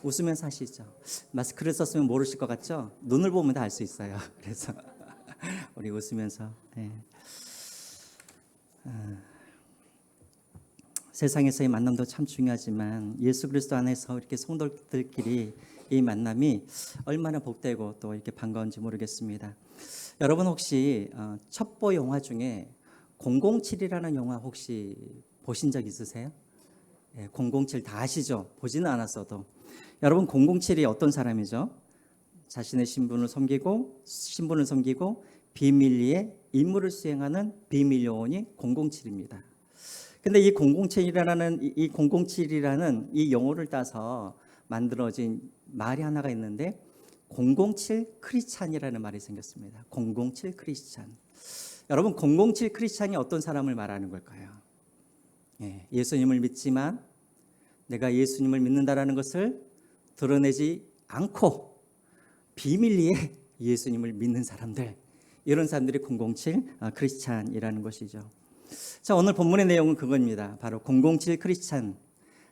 웃으면서 하시죠. 마스크를 썼으면 모르실 것 같죠? 눈을 보면 다 알 수 있어요. 그래서 우리 웃으면서. 네. 세상에서의 만남도 참 중요하지만 예수 그리스도 안에서 이렇게 성도들끼리 이 만남이 얼마나 복되고 또 이렇게 반가운지 모르겠습니다. 여러분 혹시 첩보 영화 중에 007이라는 영화 혹시 보신 적 있으세요? 007 다 아시죠? 보지는 않았어도. 여러분 007이 어떤 사람이죠? 자신의 신분을 숨기고 비밀리에 임무를 수행하는 비밀 요원이 007입니다. 근데 이 007이라는 이 용어를 따서 만들어진 말이 하나가 있는데 007 크리스찬이라는 말이 생겼습니다. 007 크리스찬. 여러분 007 크리스찬이 어떤 사람을 말하는 걸까요? 예수님을 믿지만 내가 예수님을 믿는다라는 것을 드러내지 않고 비밀리에 예수님을 믿는 사람들, 이런 사람들이 007 크리스찬이라는 것이죠. 자, 오늘 본문의 내용은 그겁니다. 바로 007 크리스찬,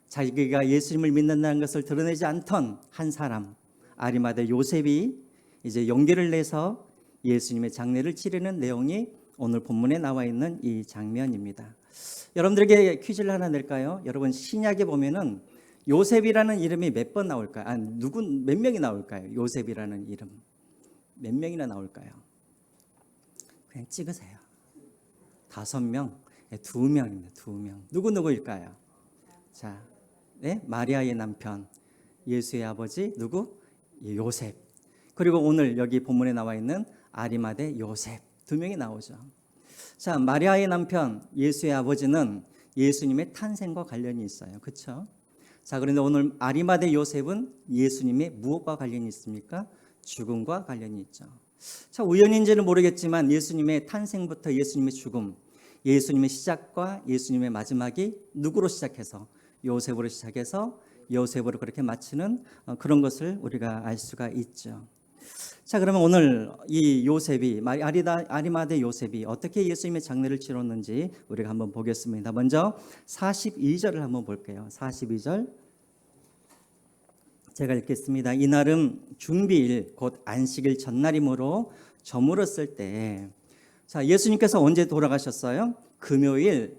자기가 예수님을 믿는다는 것을 드러내지 않던 한 사람, 아리마대 요셉이 이제 용기를 내서 예수님의 장례를 치르는 내용이 오늘 본문에 나와 있는 이 장면입니다. 여러분들에게 퀴즈를 하나 낼까요? 여러분 신약에 보면은 요셉이라는 이름이 몇 번 나올까요? 몇 명이 나올까요? 요셉이라는 이름 몇 명이나 나올까요? 그냥 찍으세요. 5명, 2명입니다. 2명. 누구일까요? 자, 마리아의 남편, 예수의 아버지 누구? 요셉. 그리고 오늘 여기 본문에 나와 있는 아리마대 요셉, 2명이 나오죠. 자, 마리아의 남편, 예수의 아버지는 예수님의 탄생과 관련이 있어요. 그렇죠? 자, 그런데 오늘 아리마대 요셉은 예수님의 무엇과 관련이 있습니까? 죽음과 관련이 있죠. 자, 우연인지는 모르겠지만 예수님의 탄생부터 예수님의 죽음, 예수님의 시작과 예수님의 마지막이 누구로 시작해서 요셉으로 시작해서 요셉으로 그렇게 마치는 그런 것을 우리가 알 수가 있죠. 자, 그러면 오늘 이 요셉이 아리마대 요셉이 어떻게 예수님의 장례를 치렀는지 우리가 한번 보겠습니다. 먼저 42절을 한번 볼게요. 42절 제가 읽겠습니다. 이날은 준비일 곧 안식일 전날이므로 저물었을 때, 자, 예수님께서 언제 돌아가셨어요? 금요일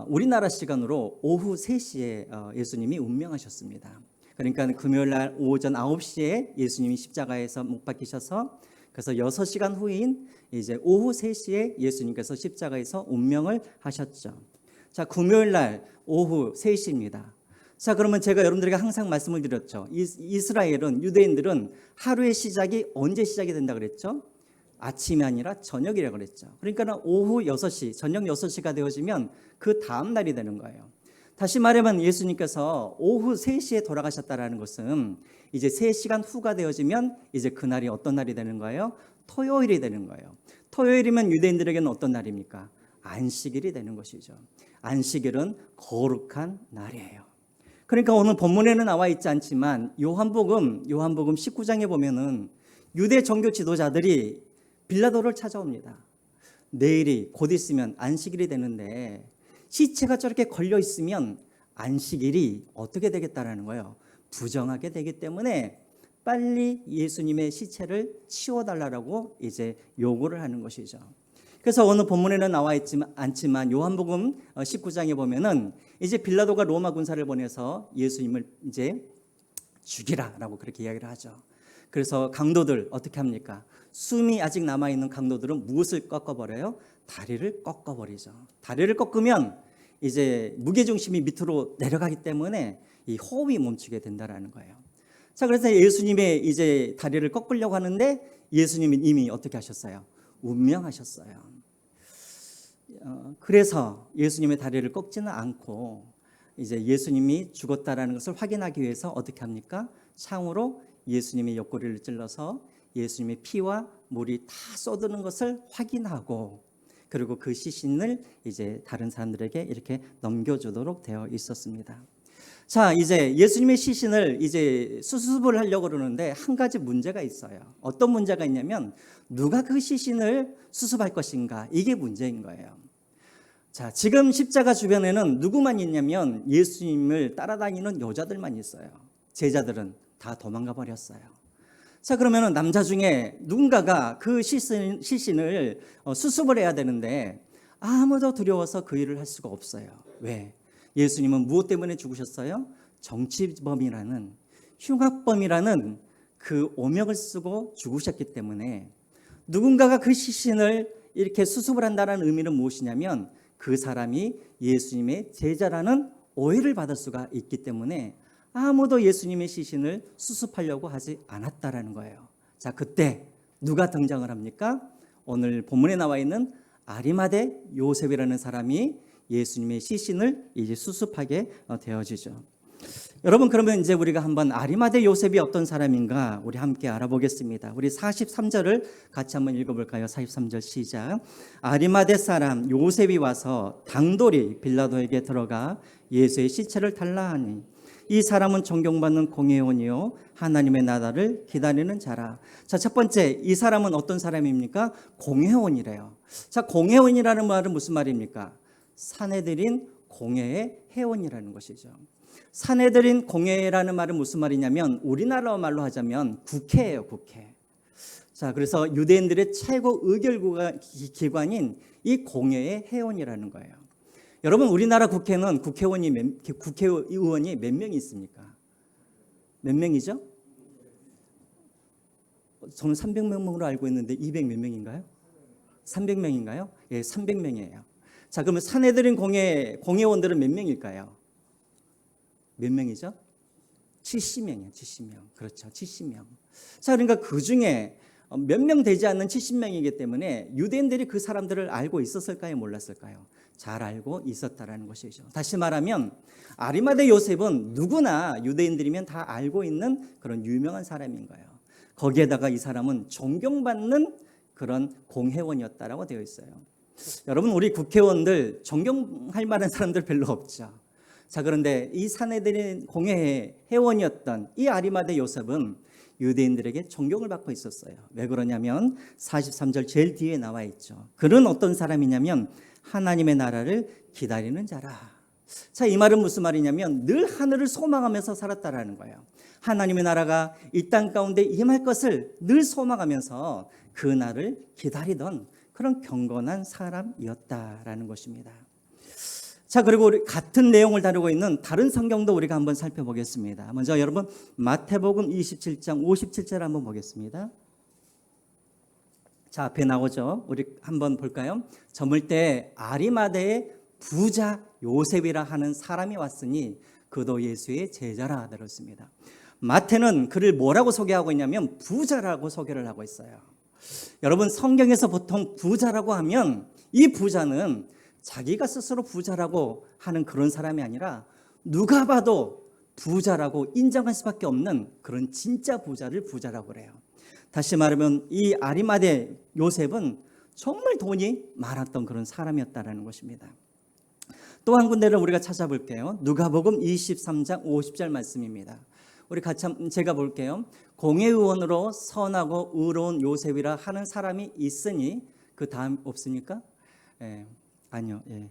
우리나라 시간으로 오후 3시에 예수님이 운명하셨습니다. 그러니까 금요일 날 오전 9시에 예수님이 십자가에서 못 박히셔서 그래서 6시간 후인 이제 오후 3시에 예수님께서 십자가에서 운명을 하셨죠. 자, 금요일 날 오후 3시입니다. 자, 그러면 제가 여러분들에게 항상 말씀을 드렸죠. 이스라엘은, 유대인들은 하루의 시작이 언제 시작이 된다 그랬죠? 아침이 아니라 저녁이라고 그랬죠. 그러니까 오후 6시, 저녁 6시가 되어지면 그 다음 날이 되는 거예요. 다시 말하면 예수님께서 오후 3시에 돌아가셨다는 것은 이제 3시간 후가 되어지면 이제 그날이 어떤 날이 되는 거예요? 토요일이 되는 거예요. 토요일이면 유대인들에게는 어떤 날입니까? 안식일이 되는 것이죠. 안식일은 거룩한 날이에요. 그러니까 오늘 본문에는 나와 있지 않지만 요한복음 19장에 보면은 유대 종교 지도자들이 빌라도를 찾아옵니다. 내일이 곧 있으면 안식일이 되는데 시체가 저렇게 걸려 있으면 안식일이 어떻게 되겠다라는 거예요. 부정하게 되기 때문에 빨리 예수님의 시체를 치워달라고 이제 요구를 하는 것이죠. 그래서 오늘 본문에는 나와 있지 않지만 요한복음 19장에 보면은 이제 빌라도가 로마 군사를 보내서 예수님을 이제 죽이라라고 그렇게 이야기를 하죠. 그래서 강도들 어떻게 합니까? 숨이 아직 남아있는 강도들은 무엇을 꺾어버려요? 다리를 꺾어버리죠. 다리를 꺾으면 이제 무게중심이 밑으로 내려가기 때문에 이 호흡이 멈추게 된다라는 거예요. 자, 그래서 예수님의 이제 다리를 꺾으려고 하는데 예수님이 이미 어떻게 하셨어요? 운명하셨어요. 그래서 예수님의 다리를 꺾지는 않고 이제 예수님이 죽었다라는 것을 확인하기 위해서 어떻게 합니까? 창으로 예수님의 옆구리를 찔러서 예수님의 피와 물이 다 쏟아지는 것을 확인하고 그리고 그 시신을 이제 다른 사람들에게 이렇게 넘겨주도록 되어 있었습니다. 자, 이제 예수님의 시신을 이제 수습을 하려고 그러는데 한 가지 문제가 있어요. 어떤 문제가 있냐면 누가 그 시신을 수습할 것인가, 이게 문제인 거예요. 자, 지금 십자가 주변에는 누구만 있냐면 예수님을 따라다니는 여자들만 있어요. 제자들은 다 도망가 버렸어요. 자, 그러면은 남자 중에 누군가가 그 시신을 수습을 해야 되는데 아무도 두려워서 그 일을 할 수가 없어요. 왜? 예수님은 무엇 때문에 죽으셨어요? 정치범이라는, 흉악범이라는 그 오명을 쓰고 죽으셨기 때문에, 누군가가 그 시신을 이렇게 수습을 한다는 의미는 무엇이냐면 그 사람이 예수님의 제자라는 오해를 받을 수가 있기 때문에 아무도 예수님의 시신을 수습하려고 하지 않았다라는 거예요. 자, 그때 누가 등장을 합니까? 오늘 본문에 나와 있는 아리마대 요셉이라는 사람이 예수님의 시신을 이제 수습하게 되어지죠. 여러분, 그러면 이제 우리가 한번 아리마대 요셉이 어떤 사람인가 우리 함께 알아보겠습니다. 우리 43절을 같이 한번 읽어볼까요? 43절 시작. 아리마대 사람 요셉이 와서 당돌이 빌라도에게 들어가 예수의 시체를 달라 하니 이 사람은 존경받는 공회원이요 하나님의 나라를 기다리는 자라. 자, 첫 번째, 이 사람은 어떤 사람입니까? 공회원이래요. 자, 공회원이라는 말은 무슨 말입니까? 사내들인 공회의 회원이라는 것이죠. 사내들인 공회라는 말은 무슨 말이냐면 우리나라 말로 하자면 국회예요, 국회. 자, 그래서 유대인들의 최고 의결기관인 이 공회의 회원이라는 거예요. 여러분, 우리나라 국회는 국회의원이 몇 명이 있습니까? 몇 명이죠? 저는 300명으로 알고 있는데 200 몇 명인가요? 300명인가요? 예, 300명이에요. 자, 그러면 사내들인 공회원들은 몇 명일까요? 몇 명이죠? 70명이에요. 70명. 그렇죠. 70명. 자, 그러니까 그 중에 몇 명 되지 않는 70명이기 때문에 유대인들이 그 사람들을 알고 있었을까요? 몰랐을까요? 잘 알고 있었다라는 것이죠. 다시 말하면 아리마대 요셉은 누구나 유대인들이면 다 알고 있는 그런 유명한 사람인 거예요. 거기에다가 이 사람은 존경받는 그런 공회원이었다라고 되어 있어요. 여러분, 우리 국회의원들 존경할 만한 사람들 별로 없죠. 자, 그런데 이 사내들인 공회의 회원이었던 이 아리마대 요셉은 유대인들에게 존경을 받고 있었어요. 왜 그러냐면 43절 제일 뒤에 나와 있죠. 그는 어떤 사람이냐면 하나님의 나라를 기다리는 자라. 자, 이 말은 무슨 말이냐면 늘 하늘을 소망하면서 살았다라는 거예요. 하나님의 나라가 이 땅 가운데 임할 것을 늘 소망하면서 그 날을 기다리던 그런 경건한 사람이었다라는 것입니다. 자, 그리고 우리 같은 내용을 다루고 있는 다른 성경도 우리가 한번 살펴보겠습니다. 먼저 여러분 마태복음 27장 57절 한번 보겠습니다. 자, 앞에 나오죠. 우리 한번 볼까요? 저물 때 아리마대의 부자 요셉이라 하는 사람이 왔으니 그도 예수의 제자라 들었습니다. 마태는 그를 뭐라고 소개하고 있냐면 부자라고 소개를 하고 있어요. 여러분, 성경에서 보통 부자라고 하면 이 부자는 자기가 스스로 부자라고 하는 그런 사람이 아니라 누가 봐도 부자라고 인정할 수밖에 없는 그런 진짜 부자를 부자라고 그래요. 다시 말하면 이 아리마대 요셉은 정말 돈이 많았던 그런 사람이었다라는 것입니다. 또 한 군데를 우리가 찾아볼게요. 누가복음 23장 50절 말씀입니다. 우리 같이 제가 볼게요. 공회의원으로 선하고 의로운 요셉이라 하는 사람이 있으니 그 다음 없습니까? 예. 아니요. 예.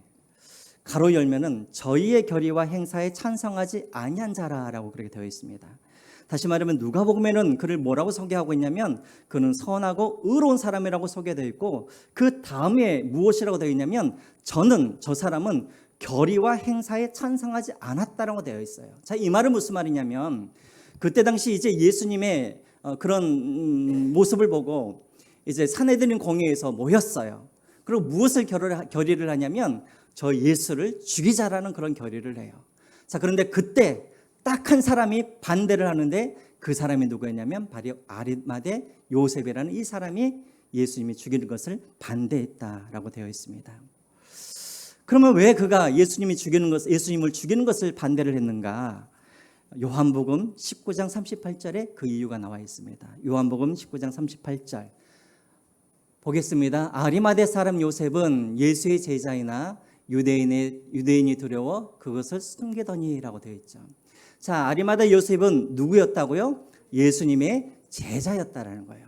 가로 열면은 저희의 결의와 행사에 찬성하지 아니한 자라라고 그렇게 되어 있습니다. 다시 말하면 누가복음에는 그를 뭐라고 소개하고 있냐면 그는 선하고 의로운 사람이라고 소개되어 있고 그 다음에 무엇이라고 되어 있냐면 저 사람은 결의와 행사에 찬성하지 않았다라고 되어 있어요. 자, 이 말은 무슨 말이냐면 그때 당시 이제 예수님의 그런 모습을 보고 이제 산헤드린 공회에서 모였어요. 그리고 무엇을 결의를 하냐면 저 예수를 죽이자라는 그런 결의를 해요. 자, 그런데 그때 딱 한 사람이 반대를 하는데 그 사람이 누구였냐면 바로 아리마대 요셉이라는 이 사람이 예수님이 죽이는 것을 반대했다라고 되어 있습니다. 그러면 왜 그가 예수님을 죽이는 것을 반대를 했는가? 요한복음 19장 38절에 그 이유가 나와 있습니다. 요한복음 19장 38절 보겠습니다. 아리마대 사람 요셉은 예수의 제자이나 유대인이 두려워 그것을 숨기더니라고 되어 있죠. 자, 아리마대 요셉은 누구였다고요? 예수님의 제자였다라는 거예요.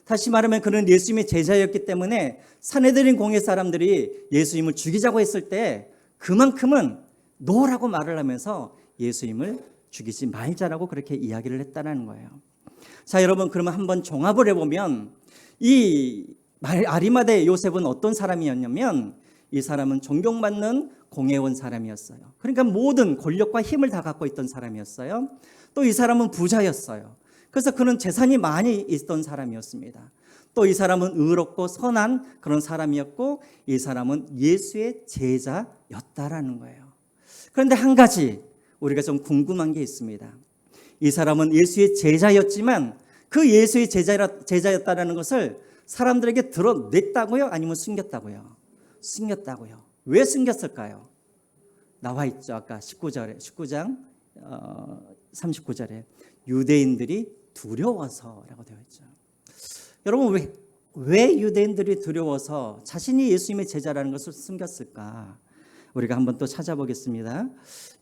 다시 말하면 그는 예수님의 제자였기 때문에 산헤드린 공회 사람들이 예수님을 죽이자고 했을 때 그만큼은 노라고 말을 하면서 예수님을 죽이지 말자라고 그렇게 이야기를 했다는 거예요. 자, 여러분, 그러면 한번 종합을 해보면 이 아리마대 요셉은 어떤 사람이었냐면 이 사람은 존경받는 공회원 사람이었어요. 그러니까 모든 권력과 힘을 다 갖고 있던 사람이었어요. 또 이 사람은 부자였어요. 그래서 그는 재산이 많이 있던 사람이었습니다. 또 이 사람은 의롭고 선한 그런 사람이었고 이 사람은 예수의 제자였다라는 거예요. 그런데 한 가지 우리가 좀 궁금한 게 있습니다. 이 사람은 예수의 제자였지만 그 예수의 제자였다라는 것을 사람들에게 드러냈다고요? 아니면 숨겼다고요? 숨겼다고요. 왜 숨겼을까요? 나와 있죠. 아까 19장 39절에 유대인들이 두려워서라고 되어 있죠. 여러분, 왜 유대인들이 두려워서 자신이 예수님의 제자라는 것을 숨겼을까? 우리가 한번 또 찾아보겠습니다.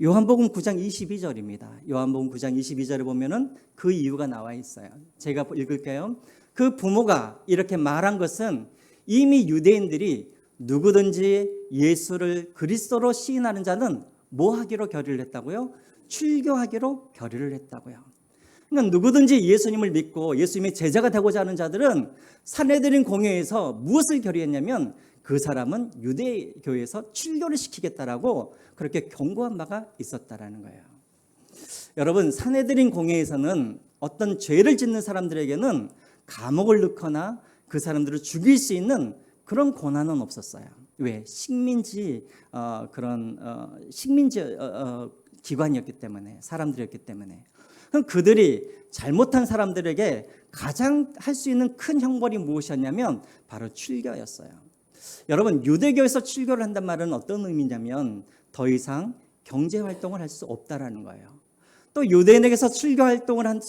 요한복음 9장 22절입니다. 요한복음 9장 22절에 보면은 그 이유가 나와 있어요. 제가 읽을게요. 그 부모가 이렇게 말한 것은 이미 유대인들이 누구든지 예수를 그리스도로 시인하는 자는 뭐 하기로 결의를 했다고요? 출교하기로 결의를 했다고요. 그러니까 누구든지 예수님을 믿고 예수님의 제자가 되고자 하는 자들은 산헤드린 공회에서 무엇을 결의했냐면 그 사람은 유대교회에서 출교를 시키겠다라고 그렇게 경고한 바가 있었다라는 거예요. 여러분, 산헤드린 공회에서는 어떤 죄를 짓는 사람들에게는 감옥을 넣거나 그 사람들을 죽일 수 있는 그런 권한은 없었어요. 왜? 식민지 기관이었기 때문에, 사람들이었기 때문에. 그럼 그들이 잘못한 사람들에게 가장 할 수 있는 큰 형벌이 무엇이었냐면 바로 출교였어요. 여러분, 유대교에서 출교를 한단 말은 어떤 의미냐면 더 이상 경제 활동을 할 수 없다라는 거예요. 또 유대인에게서 출교라는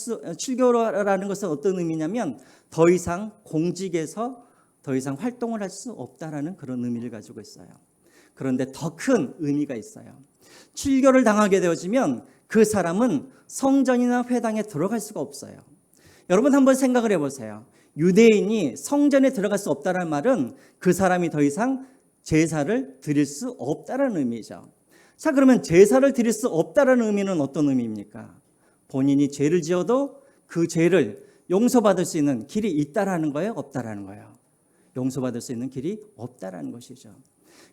것은 어떤 의미냐면 더 이상 공직에서 더 이상 활동을 할 수 없다라는 그런 의미를 가지고 있어요. 그런데 더 큰 의미가 있어요. 출교를 당하게 되어지면 그 사람은 성전이나 회당에 들어갈 수가 없어요. 여러분, 한번 생각을 해보세요. 유대인이 성전에 들어갈 수 없다는 말은 그 사람이 더 이상 제사를 드릴 수 없다는 의미죠. 자, 그러면 제사를 드릴 수 없다는 의미는 어떤 의미입니까? 본인이 죄를 지어도 그 죄를 용서받을 수 있는 길이 있다라는 거예요? 없다라는 거예요? 용서받을 수 있는 길이 없다라는 것이죠.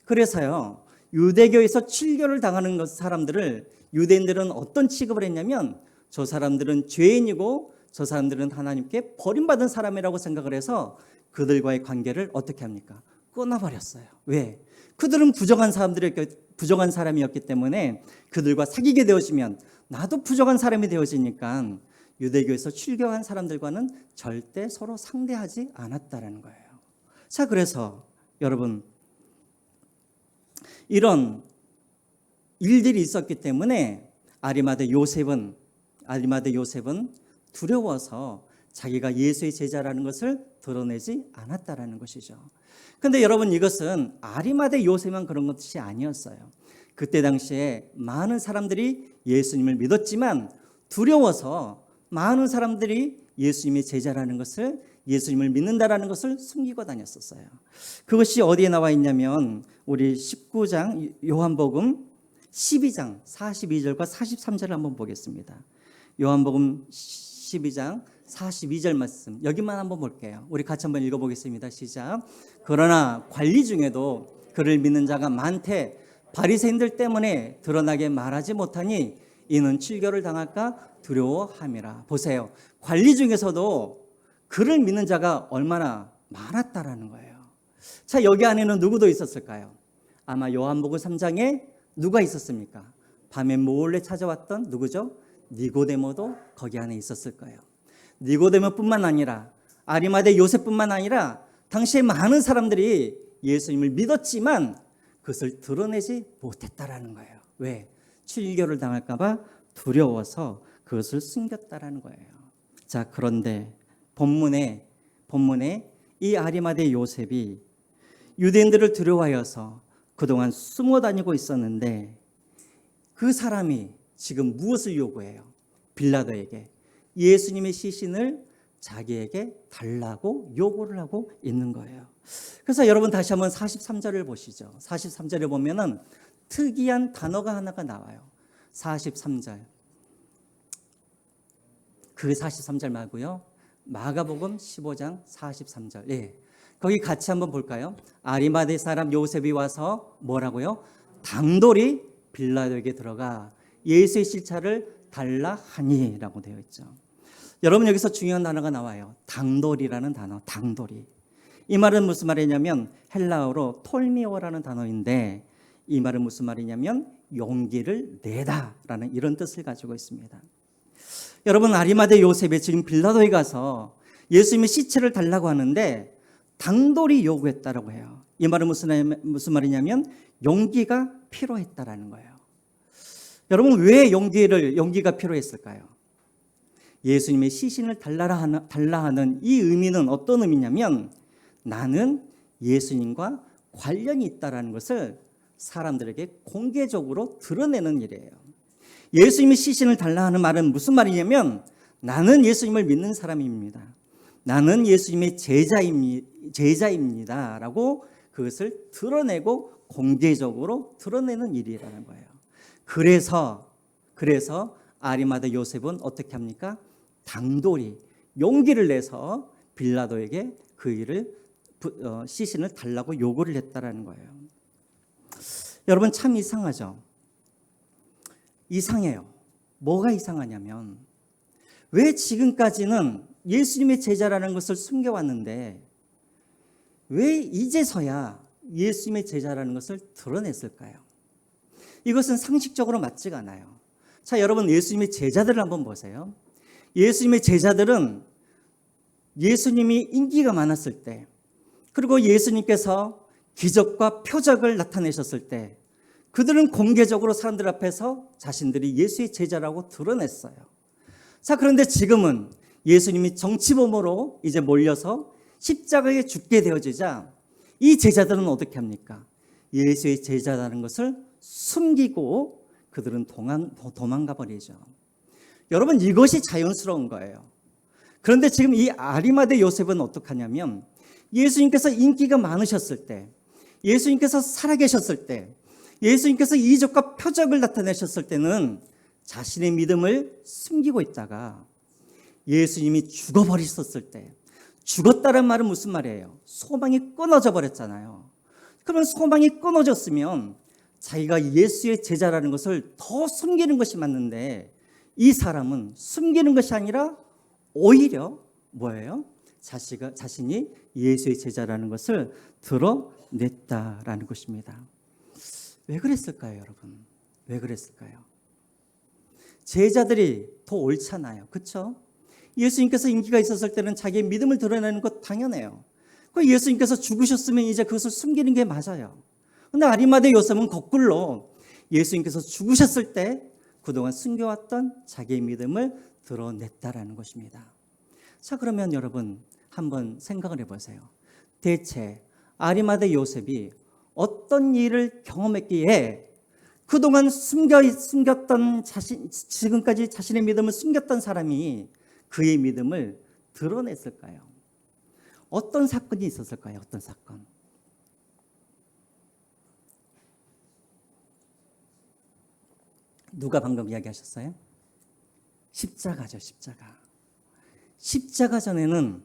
그래서요, 유대교에서 출교를 당하는 사람들을 유대인들은 어떤 취급을 했냐면 저 사람들은 죄인이고 저 사람들은 하나님께 버림받은 사람이라고 생각을 해서 그들과의 관계를 어떻게 합니까? 끊어버렸어요. 왜? 그들은 부정한 사람이었기 때문에 그들과 사귀게 되어지면 나도 부정한 사람이 되어지니까 유대교에서 출교한 사람들과는 절대 서로 상대하지 않았다라는 거예요. 자, 그래서 여러분, 이런 일들이 있었기 때문에 아리마대 요셉은 두려워서 자기가 예수의 제자라는 것을 드러내지 않았다라는 것이죠. 그런데 여러분, 이것은 아리마대 요셉만 그런 것이 아니었어요. 그때 당시에 많은 사람들이 예수님을 믿었지만 두려워서 많은 사람들이 예수님의 제자라는 것을, 예수님을 믿는다라는 것을 숨기고 다녔었어요. 그것이 어디에 나와 있냐면 우리 19장 요한복음 12장 42절과 43절을 한번 보겠습니다. 요한복음 12장 42절 말씀, 여기만 한번 볼게요. 우리 같이 한번 읽어보겠습니다. 시작. 그러나 관리 중에도 그를 믿는 자가 많되 바리새인들 때문에 드러나게 말하지 못하니 이는 출교를 당할까 두려워함이라. 보세요. 관리 중에서도 그를 믿는 자가 얼마나 많았다라는 거예요. 자, 여기 안에는 누구도 있었을까요? 아마 요한복음 3장에 누가 있었습니까? 밤에 몰래 찾아왔던 누구죠? 니고데모도 거기 안에 있었을 거예요. 니고데모뿐만 아니라 아리마대 요셉뿐만 아니라 당시에 많은 사람들이 예수님을 믿었지만 그것을 드러내지 못했다라는 거예요. 왜? 출교를 당할까 봐 두려워서 그것을 숨겼다라는 거예요. 자, 그런데 본문에 이 아리마대 요셉이 유대인들을 두려워하여서 그동안 숨어 다니고 있었는데 그 사람이 지금 무엇을 요구해요? 빌라도에게 예수님의 시신을 자기에게 달라고 요구를 하고 있는 거예요. 그래서 여러분 다시 한번 43절을 보시죠. 43절에 보면은 특이한 단어가 하나가 나와요. 43절. 그 43절 말고요. 마가복음 15장 43절. 예. 거기 같이 한번 볼까요? 아리마대 사람 요셉이 와서 뭐라고요? 당돌이 빌라도에게 들어가 예수의 실차를 달라 하니라고 되어 있죠. 여러분 여기서 중요한 단어가 나와요. 당돌이라는 단어. 당돌이. 이 말은 무슨 말이냐면 헬라어로 톨미오라는 단어인데 이 말은 무슨 말이냐면 용기를 내다라는 이런 뜻을 가지고 있습니다. 여러분 아리마대 요셉이 지금 빌라도에 가서 예수님의 시체를 달라고 하는데 당돌이 요구했다라고 해요. 이 말은 무슨 말이냐면 용기가 필요했다라는 거예요. 여러분 왜 용기가 필요했을까요? 예수님의 시신을 달라 하는 이 의미는 어떤 의미냐면 나는 예수님과 관련이 있다라는 것을 사람들에게 공개적으로 드러내는 일이에요. 예수님의 시신을 달라 하는 말은 무슨 말이냐면 나는 예수님을 믿는 사람입니다. 나는 예수님의 제자입니다. 라고 그것을 드러내고 공개적으로 드러내는 일이라는 거예요. 그래서 아리마대 요셉은 어떻게 합니까? 당돌이 용기를 내서 빌라도에게 그 일을 시신을 달라고 요구를 했다라는 거예요. 여러분 참 이상하죠? 이상해요. 뭐가 이상하냐면 왜 지금까지는 예수님의 제자라는 것을 숨겨왔는데 왜 이제서야 예수님의 제자라는 것을 드러냈을까요? 이것은 상식적으로 맞지가 않아요. 자, 여러분 예수님의 제자들을 한번 보세요. 예수님의 제자들은 예수님이 인기가 많았을 때 그리고 예수님께서 기적과 표적을 나타내셨을 때 그들은 공개적으로 사람들 앞에서 자신들이 예수의 제자라고 드러냈어요. 자, 그런데 지금은 예수님이 정치범으로 이제 몰려서 십자가에 죽게 되어지자 이 제자들은 어떻게 합니까? 예수의 제자라는 것을 숨기고 그들은 도망가 버리죠. 여러분 이것이 자연스러운 거예요. 그런데 지금 이 아리마대 요셉은 어떻게 하냐면 예수님께서 인기가 많으셨을 때 예수님께서 살아계셨을 때 예수님께서 이적과 표적을 나타내셨을 때는 자신의 믿음을 숨기고 있다가 예수님이 죽어버리셨을 때 죽었다는 말은 무슨 말이에요? 소망이 끊어져 버렸잖아요. 그런 소망이 끊어졌으면 자기가 예수의 제자라는 것을 더 숨기는 것이 맞는데 이 사람은 숨기는 것이 아니라 오히려 뭐예요? 자신이 예수의 제자라는 것을 드러냈다라는 것입니다. 왜 그랬을까요, 여러분? 왜 그랬을까요? 제자들이 더 옳잖아요. 그렇죠? 예수님께서 인기가 있었을 때는 자기의 믿음을 드러내는 것 당연해요. 예수님께서 죽으셨으면 이제 그것을 숨기는 게 맞아요. 그런데 아리마대 요셉은 거꾸로 예수님께서 죽으셨을 때 그동안 숨겨왔던 자기의 믿음을 드러냈다라는 것입니다. 자, 그러면 여러분 한번 생각을 해보세요. 대체 아리마대 요셉이 어떤 일을 경험했기에 그동안 숨겼던 지금까지 자신의 믿음을 숨겼던 사람이 그의 믿음을 드러냈을까요? 어떤 사건이 있었을까요? 어떤 사건? 누가 방금 이야기하셨어요? 십자가죠, 십자가. 십자가 전에는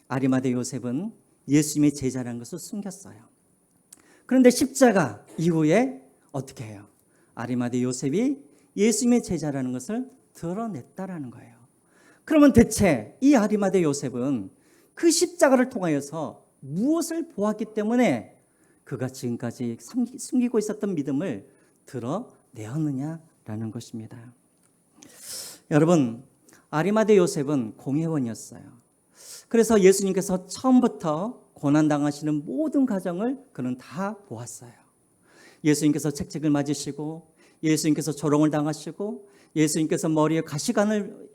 아리마대 요셉은 예수님의 제자라는 것을 숨겼어요. 그런데 십자가 이후에 어떻게 해요? 아리마대 요셉이 예수님의 제자라는 것을 드러냈다라는 거예요. 그러면 대체 이 아리마대 요셉은 그 십자가를 통하여서 무엇을 보았기 때문에 그가 지금까지 숨기고 있었던 믿음을 드러내었느냐라는 것입니다. 여러분, 아리마대 요셉은 공회원이었어요. 그래서 예수님께서 처음부터 고난당하시는 모든 과정을 그는 다 보았어요. 예수님께서 책책을 맞으시고 예수님께서 조롱을 당하시고 예수님께서 머리에 가시관을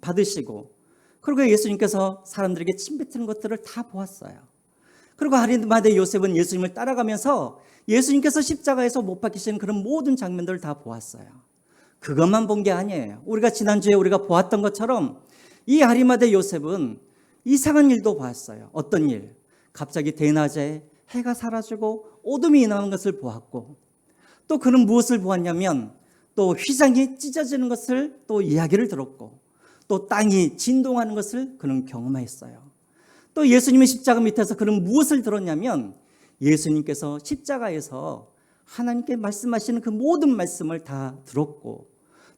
받으시고 그리고 예수님께서 사람들에게 침뱉는 것들을 다 보았어요. 그리고 아리마대 요셉은 예수님을 따라가면서 예수님께서 십자가에서 못 박히시는 그런 모든 장면들을 다 보았어요. 그것만 본 게 아니에요. 우리가 지난주에 우리가 보았던 것처럼 이 아리마대 요셉은 이상한 일도 봤어요. 어떤 일? 갑자기 대낮에 해가 사라지고 어둠이 임하는 것을 보았고 또 그는 무엇을 보았냐면 또 휘장이 찢어지는 것을 또 이야기를 들었고 또 땅이 진동하는 것을 그는 경험했어요. 또 예수님의 십자가 밑에서 그는 무엇을 들었냐면 예수님께서 십자가에서 하나님께 말씀하시는 그 모든 말씀을 다 들었고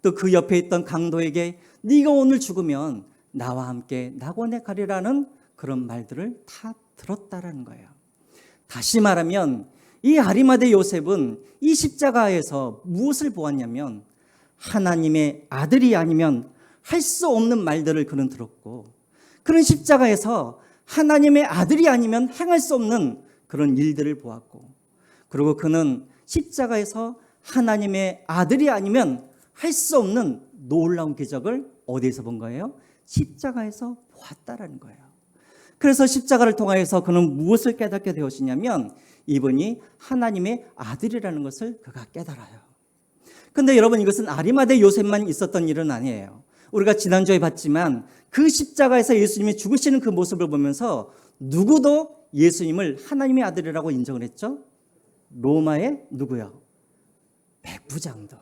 또 그 옆에 있던 강도에게 네가 오늘 죽으면 나와 함께 낙원에 가리라는 그런 말들을 다 들었다라는 거예요. 다시 말하면 이 아리마대 요셉은 이 십자가에서 무엇을 보았냐면 하나님의 아들이 아니면 할 수 없는 말들을 그는 들었고 그런 십자가에서 하나님의 아들이 아니면 행할 수 없는 그런 일들을 보았고 그리고 그는 십자가에서 하나님의 아들이 아니면 할 수 없는 놀라운 기적을 어디에서 본 거예요? 십자가에서 보았다라는 거예요. 그래서 십자가를 통하여서 그는 무엇을 깨닫게 되었냐면 이분이 하나님의 아들이라는 것을 그가 깨달아요. 근데 여러분 이것은 아리마대 요셉만 있었던 일은 아니에요. 우리가 지난주에 봤지만 그 십자가에서 예수님이 죽으시는 그 모습을 보면서 누구도 예수님을 하나님의 아들이라고 인정을 했죠. 로마의 누구요? 백부장도,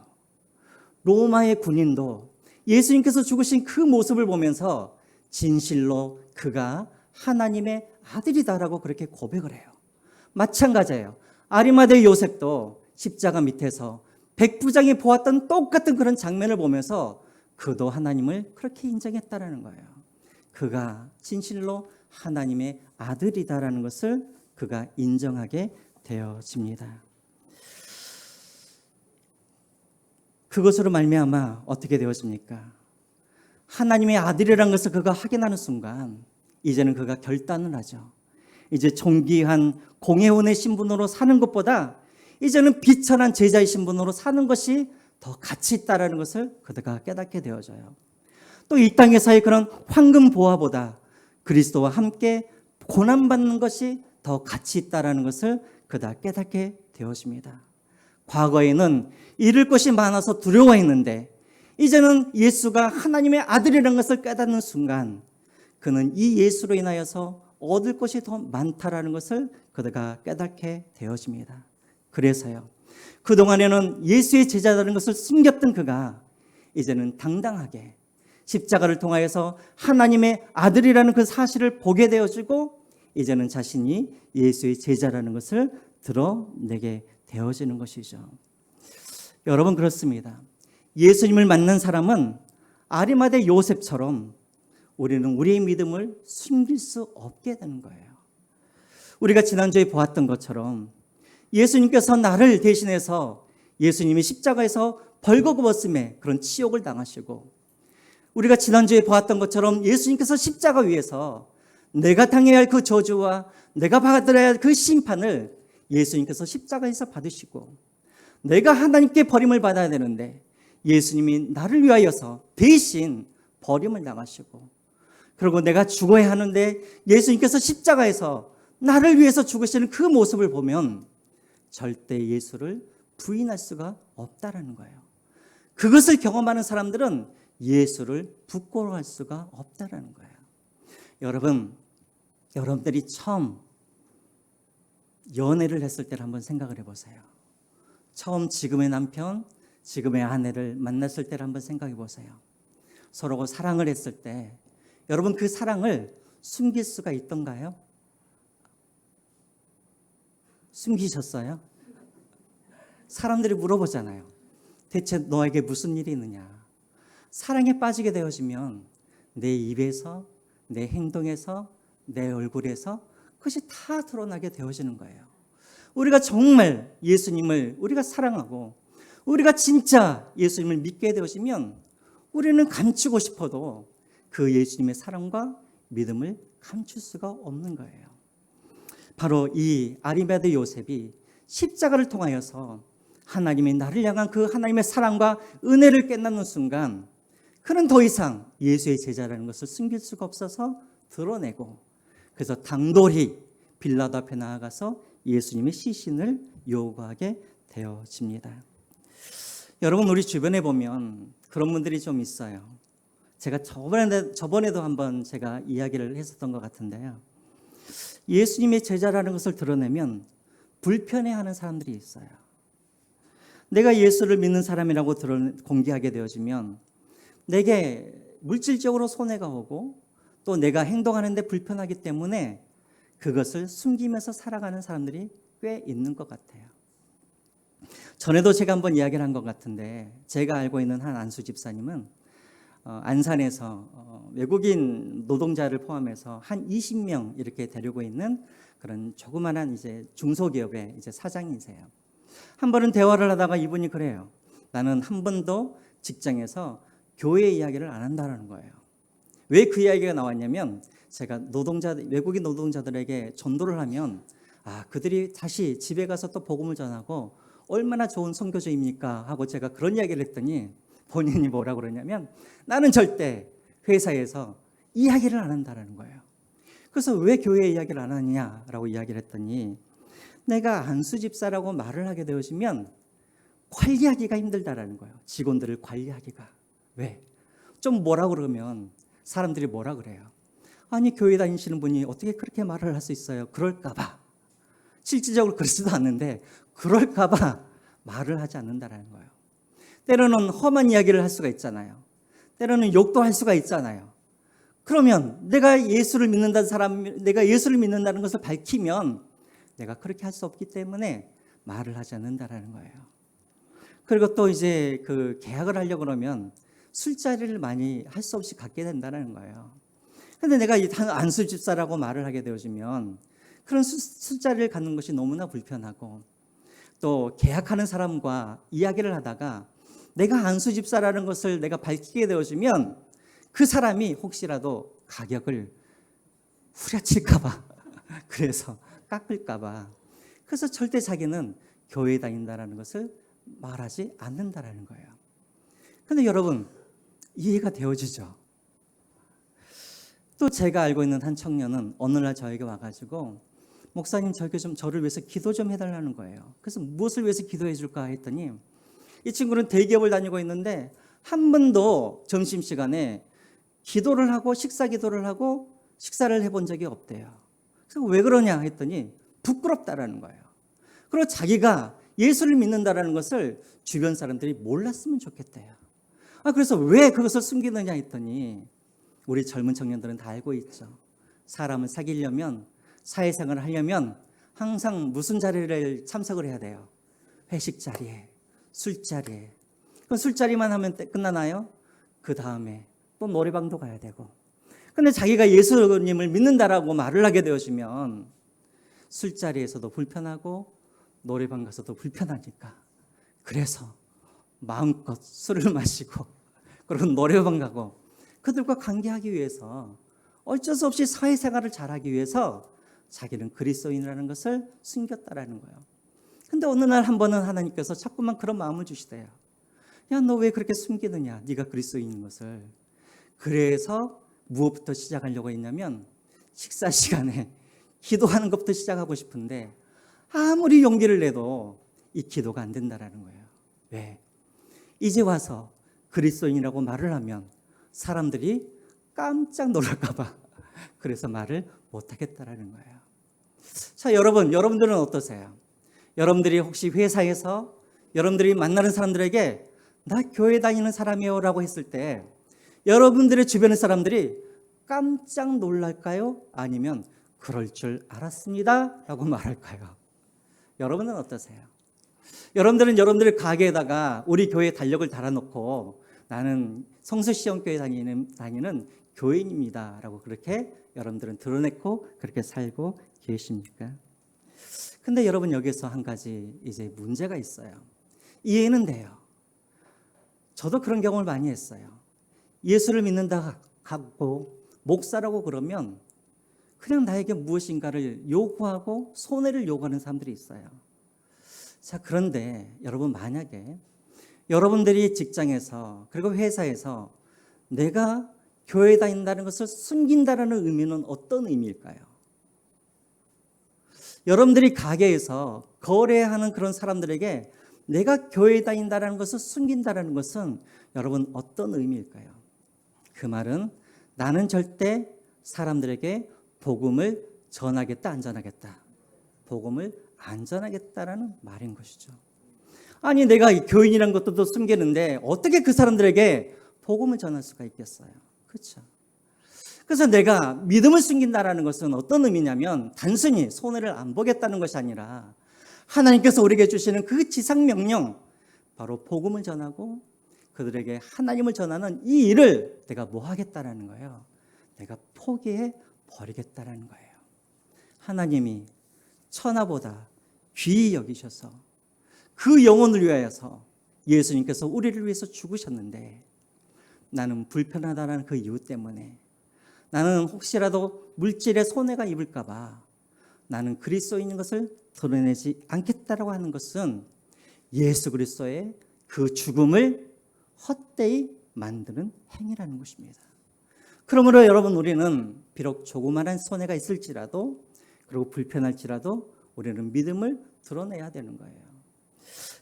로마의 군인도 예수님께서 죽으신 그 모습을 보면서 진실로 그가 하나님의 아들이다라고 그렇게 고백을 해요. 마찬가지예요. 아리마대 요셉도 십자가 밑에서 백부장이 보았던 똑같은 그런 장면을 보면서 그도 하나님을 그렇게 인정했다라는 거예요. 그가 진실로 하나님의 아들이다라는 것을 그가 인정하게 되어집니다. 그것으로 말미암아 어떻게 되어집니까? 하나님의 아들이라는 것을 그가 확인하는 순간 이제는 그가 결단을 하죠. 이제 존귀한 공회원의 신분으로 사는 것보다 이제는 비천한 제자의 신분으로 사는 것이 더 가치 있다라는 것을 그가 깨닫게 되어져요. 또 이 땅에서의 그런 황금 보화보다 그리스도와 함께 고난받는 것이 더 가치 있다라는 것을 그가 깨닫게 되어집니다. 과거에는 잃을 것이 많아서 두려워했는데 이제는 예수가 하나님의 아들이라는 것을 깨닫는 순간 그는 이 예수로 인하여서 얻을 것이 더 많다라는 것을 그가 깨닫게 되어집니다. 그래서요. 그동안에는 예수의 제자라는 것을 숨겼던 그가 이제는 당당하게 십자가를 통하여서 하나님의 아들이라는 그 사실을 보게 되어지고 이제는 자신이 예수의 제자라는 것을 드러내게 되어지는 것이죠. 여러분 그렇습니다. 예수님을 만난 사람은 아리마대 요셉처럼 우리는 우리의 믿음을 숨길 수 없게 되는 거예요. 우리가 지난주에 보았던 것처럼 예수님께서 나를 대신해서 예수님이 십자가에서 벌거벗음의 그런 치욕을 당하시고 우리가 지난주에 보았던 것처럼 예수님께서 십자가 위에서 내가 당해야 할 그 저주와 내가 받아야 할 그 심판을 예수님께서 십자가에서 받으시고 내가 하나님께 버림을 받아야 되는데 예수님이 나를 위하여서 대신 버림을 당하시고 그리고 내가 죽어야 하는데 예수님께서 십자가에서 나를 위해서 죽으시는 그 모습을 보면 절대 예수를 부인할 수가 없다라는 거예요. 그것을 경험하는 사람들은 예수를 부끄러워할 수가 없다라는 거예요. 여러분들이 처음 연애를 했을 때를 한번 생각을 해보세요. 처음 지금의 남편, 지금의 아내를 만났을 때를 한번 생각해 보세요. 서로가 사랑을 했을 때 여러분 그 사랑을 숨길 수가 있던가요? 숨기셨어요? 사람들이 물어보잖아요. 대체 너에게 무슨 일이 있느냐? 사랑에 빠지게 되어지면 내 입에서, 내 행동에서, 내 얼굴에서 그것이 다 드러나게 되어지는 거예요. 우리가 정말 예수님을 우리가 사랑하고 우리가 진짜 예수님을 믿게 되어지면 우리는 감추고 싶어도 그 예수님의 사랑과 믿음을 감출 수가 없는 거예요. 바로 이 아리마대 요셉이 십자가를 통하여서 하나님이 나를 향한 그 하나님의 사랑과 은혜를 깨닫는 순간 그는 더 이상 예수의 제자라는 것을 숨길 수가 없어서 드러내고 그래서 당돌히 빌라도 앞에 나아가서 예수님의 시신을 요구하게 되어집니다. 여러분 우리 주변에 보면 그런 분들이 좀 있어요. 제가 저번에도 한번 제가 이야기를 했었던 것 같은데요. 예수님의 제자라는 것을 드러내면 불편해하는 사람들이 있어요. 내가 예수를 믿는 사람이라고 공개하게 되어지면 내게 물질적으로 손해가 오고 또 내가 행동하는데 불편하기 때문에 그것을 숨기면서 살아가는 사람들이 꽤 있는 것 같아요. 전에도 제가 한번 이야기를 한 것 같은데, 제가 알고 있는 한 안수 집사님은 안산에서 외국인 노동자를 포함해서 한 20명 이렇게 데리고 있는 그런 조그만한 이제 중소기업의 이제 사장이세요. 한 번은 대화를 하다가 이분이 그래요. 나는 한 번도 직장에서 교회 이야기를 안 한다는 거예요. 왜 그 이야기가 나왔냐면, 제가 외국인 노동자들에게 전도를 하면 그들이 다시 집에 가서 또 복음을 전하고 얼마나 좋은 선교주입니까 하고 제가 그런 이야기를 했더니 본인이 뭐라고 그러냐면, 나는 절대 회사에서 이야기를 안 한다는 거예요. 그래서 왜 교회 이야기를 안 하냐라고 이야기를 했더니, 내가 안수 집사라고 말을 하게 되어지면 관리하기가 힘들다라는 거예요. 직원들을 관리하기가. 왜? 좀 뭐라 그러면 사람들이 뭐라 그래요? 아니, 교회 다니시는 분이 어떻게 그렇게 말을 할 수 있어요? 그럴까 봐. 실질적으로 그렇지도 않는데 그럴까 봐 말을 하지 않는다라는 거예요. 때로는 험한 이야기를 할 수가 있잖아요. 때로는 욕도 할 수가 있잖아요. 그러면 내가 예수를 믿는다는 것을 밝히면 내가 그렇게 할 수 없기 때문에 말을 하지 않는다라는 거예요. 그리고 또 이제 그 계약을 하려고 그러면 술자리를 많이 할 수 없이 갖게 된다는 거예요. 근데 내가 안수 집사라고 말을 하게 되어지면 그런 술자리를 갖는 것이 너무나 불편하고, 또 계약하는 사람과 이야기를 하다가 내가 안수 집사라는 것을 내가 밝히게 되어지면 그 사람이 혹시라도 가격을 후려칠까 봐, 그래서 깎을까 봐, 그래서 절대 자기는 교회에 다닌다는 것을 말하지 않는다라는 거예요. 근데 여러분, 이해가 되어지죠? 또 제가 알고 있는 한 청년은 어느 날 저에게 와가지고, 목사님, 저를 위해서 기도 좀 해달라는 거예요. 그래서 무엇을 위해서 기도해 줄까 했더니, 이 친구는 대기업을 다니고 있는데 한 번도 점심시간에 기도를 하고 식사를 해본 적이 없대요. 그래서 왜 그러냐 했더니 부끄럽다라는 거예요. 그리고 자기가 예수를 믿는다라는 것을 주변 사람들이 몰랐으면 좋겠대요. 그래서 왜 그것을 숨기느냐 했더니, 우리 젊은 청년들은 다 알고 있죠. 사람을 사귀려면, 사회생활을 하려면 항상 무슨 자리를 참석을 해야 돼요? 회식 자리에, 술자리에. 그 술자리만 하면 끝나나요? 그 다음에 또 노래방도 가야 되고. 근데 자기가 예수님을 믿는다라고 말을 하게 되어지면 술자리에서도 불편하고 노래방 가서도 불편하니까, 그래서 마음껏 술을 마시고 그리고 노래방 가고 그들과 관계하기 위해서, 어쩔 수 없이 사회생활을 잘하기 위해서 자기는 그리스도인이라는 것을 숨겼다라는 거예요. 근데 어느 날 한 번은 하나님께서 자꾸만 그런 마음을 주시대요. 야, 너 왜 그렇게 숨기느냐, 네가 그리스도인인 것을. 그래서 무엇부터 시작하려고 했냐면, 식사 시간에 기도하는 것부터 시작하고 싶은데 아무리 용기를 내도 이 기도가 안 된다라는 거예요. 왜? 이제 와서 그리스도인이라고 말을 하면 사람들이 깜짝 놀랄까 봐, 그래서 말을 못하겠다라는 거예요. 자, 여러분들은 어떠세요? 여러분들이 혹시 회사에서 여러분들이 만나는 사람들에게 나 교회 다니는 사람이요 라고 했을 때 여러분들의 주변의 사람들이 깜짝 놀랄까요? 아니면 그럴 줄 알았습니다 라고 말할까요? 여러분은 어떠세요? 여러분들은 여러분들의 가게에다가 우리 교회 달력을 달아놓고 나는 성수시험교회 다니는 교인입니다 라고 그렇게 여러분들은 드러내고 그렇게 살고 계십니까? 근데 여러분, 여기서 한 가지 이제 문제가 있어요. 이해는 돼요. 저도 그런 경험을 많이 했어요. 예수를 믿는다 하고 목사라고 그러면 그냥 나에게 무엇인가를 요구하고 손해를 요구하는 사람들이 있어요. 자, 그런데 여러분, 만약에 여러분들이 직장에서 그리고 회사에서 내가 교회에 다닌다는 것을 숨긴다는 의미는 어떤 의미일까요? 여러분들이 가게에서 거래하는 그런 사람들에게 내가 교회에 다닌다는 것을 숨긴다는 것은 여러분 어떤 의미일까요? 그 말은 나는 절대 사람들에게 복음을 전하겠다, 안 전하겠다. 복음을 안 전하겠다라는 말인 것이죠. 아니, 내가 교인이라는 것도 숨기는데 어떻게 그 사람들에게 복음을 전할 수가 있겠어요? 그렇죠. 그래서 내가 믿음을 숨긴다라는 것은 어떤 의미냐면 단순히 손해를 안 보겠다는 것이 아니라 하나님께서 우리에게 주시는 그 지상 명령, 바로 복음을 전하고 그들에게 하나님을 전하는 이 일을 내가 뭐 하겠다라는 거예요. 내가 포기해 버리겠다라는 거예요. 하나님이 천하보다 귀히 여기셔서 그 영혼을 위하여서 예수님께서 우리를 위해서 죽으셨는데 나는 불편하다는 그 이유 때문에 나는 혹시라도 물질에 손해가 입을까 봐 나는 그리스도인인 것을 드러내지 않겠다라고 하는 것은 예수 그리스도의 그 죽음을 헛되이 만드는 행위라는 것입니다. 그러므로 여러분, 우리는 비록 조그마한 손해가 있을지라도 그리고 불편할지라도 우리는 믿음을 드러내야 되는 거예요.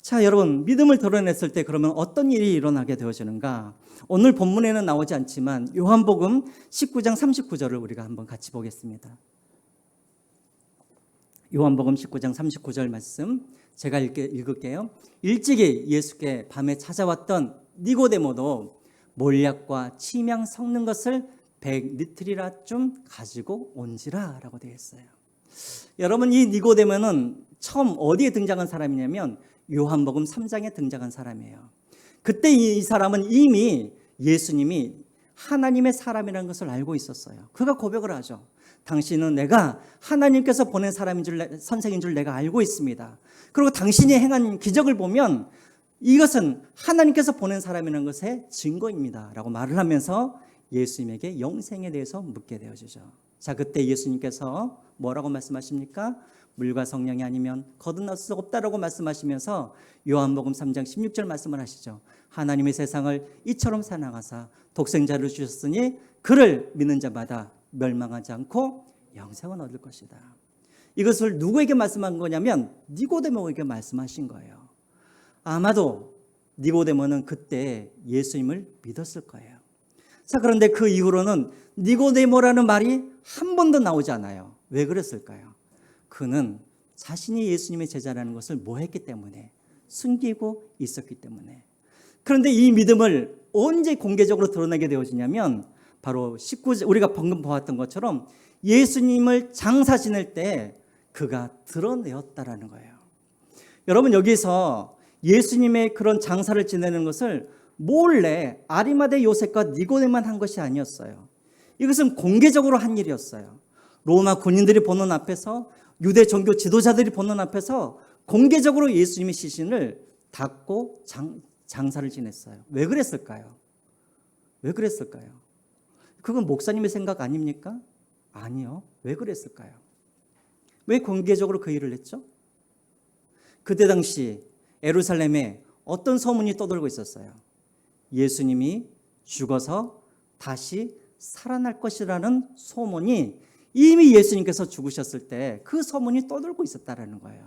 자, 여러분, 믿음을 드러냈을 때 그러면 어떤 일이 일어나게 되어지는가? 오늘 본문에는 나오지 않지만 요한복음 19장 39절을 우리가 한번 같이 보겠습니다. 요한복음 19장 39절 말씀 제가 읽을게요. 일찍이 예수께 밤에 찾아왔던 니고데모도 몰약과 침향 섞는 것을 100리틀이라쯤 가지고 온지라 라고 되어 있어요. 여러분, 이 니고데모는 처음 어디에 등장한 사람이냐면 요한복음 3장에 등장한 사람이에요. 그때 이 사람은 이미 예수님이 하나님의 사람이라는 것을 알고 있었어요. 그가 고백을 하죠. 당신은 내가 하나님께서 보낸 사람인 줄, 선생인 줄 내가 알고 있습니다. 그리고 당신이 행한 기적을 보면 이것은 하나님께서 보낸 사람이라는 것의 증거입니다 라고 말을 하면서 예수님에게 영생에 대해서 묻게 되어지죠. 자, 그때 예수님께서 뭐라고 말씀하십니까? 물과 성령이 아니면 거듭날 수 없다라고 말씀하시면서 요한복음 3장 16절 말씀을 하시죠. 하나님의 세상을 이처럼 사랑하사 독생자를 주셨으니 그를 믿는 자마다 멸망하지 않고 영생을 얻을 것이다. 이것을 누구에게 말씀한 거냐면 니고데모에게 말씀하신 거예요. 아마도 니고데모는 그때 예수님을 믿었을 거예요. 자, 그런데 그 이후로는 니고데모라는 말이 한 번도 나오지 않아요. 왜 그랬을까요? 그는 자신이 예수님의 제자라는 것을 모했기 때문에, 숨기고 있었기 때문에. 그런데 이 믿음을 언제 공개적으로 드러내게 되어지냐면 바로 19절, 우리가 방금 보았던 것처럼 예수님을 장사 지낼 때 그가 드러내었다라는 거예요. 여러분, 여기서 예수님의 그런 장사를 지내는 것을 몰래 아리마대 요셉과 니고데만 한 것이 아니었어요. 이것은 공개적으로 한 일이었어요. 로마 군인들이 보는 앞에서, 유대 종교 지도자들이 보는 앞에서 공개적으로 예수님의 시신을 닫고 장사를 지냈어요. 왜 그랬을까요? 왜 그랬을까요? 그건 목사님의 생각 아닙니까? 아니요. 왜 그랬을까요? 왜 공개적으로 그 일을 했죠? 그때 당시 예루살렘에 어떤 소문이 떠돌고 있었어요. 예수님이 죽어서 다시 살아날 것이라는 소문이 이미 예수님께서 죽으셨을 때 그 소문이 떠돌고 있었다는 거예요.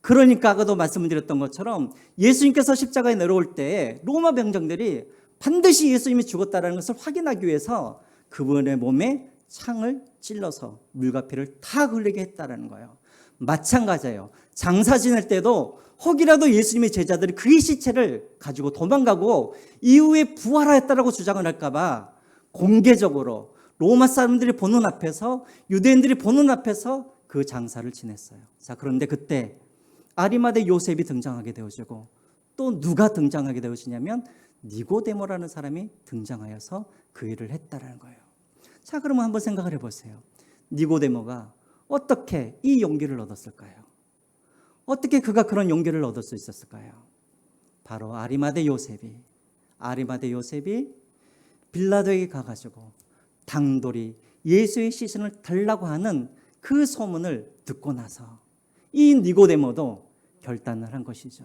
그러니까 아까도 말씀드렸던 것처럼 예수님께서 십자가에 내려올 때 로마 병정들이 반드시 예수님이 죽었다는 것을 확인하기 위해서 그분의 몸에 창을 찔러서 물과 피를 다 흘리게 했다는 거예요. 마찬가지예요. 장사 지낼 때도 혹이라도 예수님의 제자들이 그의 시체를 가지고 도망가고 이후에 부활하였다라고 주장을 할까 봐 공개적으로 로마 사람들이 보는 앞에서, 유대인들이 보는 앞에서 그 장사를 지냈어요. 자, 그런데 그때 아리마대 요셉이 등장하게 되어지고 또 누가 등장하게 되어지냐면 니고데모라는 사람이 등장하여서 그 일을 했다는 거예요. 자, 그러면 한번 생각을 해보세요. 니고데모가 어떻게 이 용기를 얻었을까요? 어떻게 그가 그런 용기를 얻을 수 있었을까요? 바로 아리마대 요셉이 빌라도에게 가가지고 당돌이 예수의 시신을 달라고 하는 그 소문을 듣고 나서 이 니고데모도 결단을 한 것이죠.